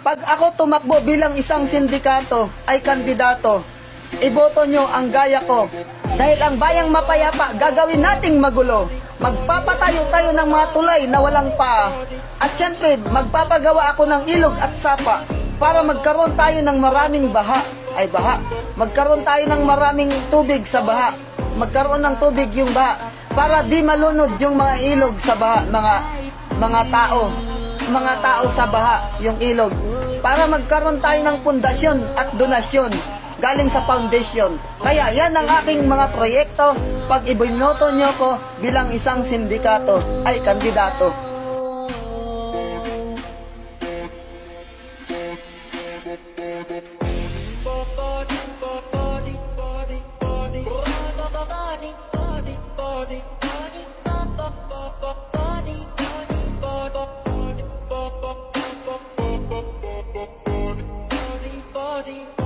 Pag ako tumakbo bilang isang sindikato ay kandidato, iboto nyo ang gaya ko. Dahil ang bayang mapayapa, gagawin nating magulo. Magpapatayo tayo ng mga tulay na walang paa. At syempre, magpapagawa ako ng ilog at sapa para magkaroon tayo ng maraming baha. Magkaroon tayo ng maraming tubig sa baha. Magkaroon ng tubig yung baha para di malunod yung mga ilog sa baha, mga tao sa baha, yung ilog. Para magkaroon tayo ng pundasyon at donasyon galing sa foundation. Kaya yan ang aking mga proyekto pag ibinoto nyo ko bilang isang sindikato ay kandidato. Body.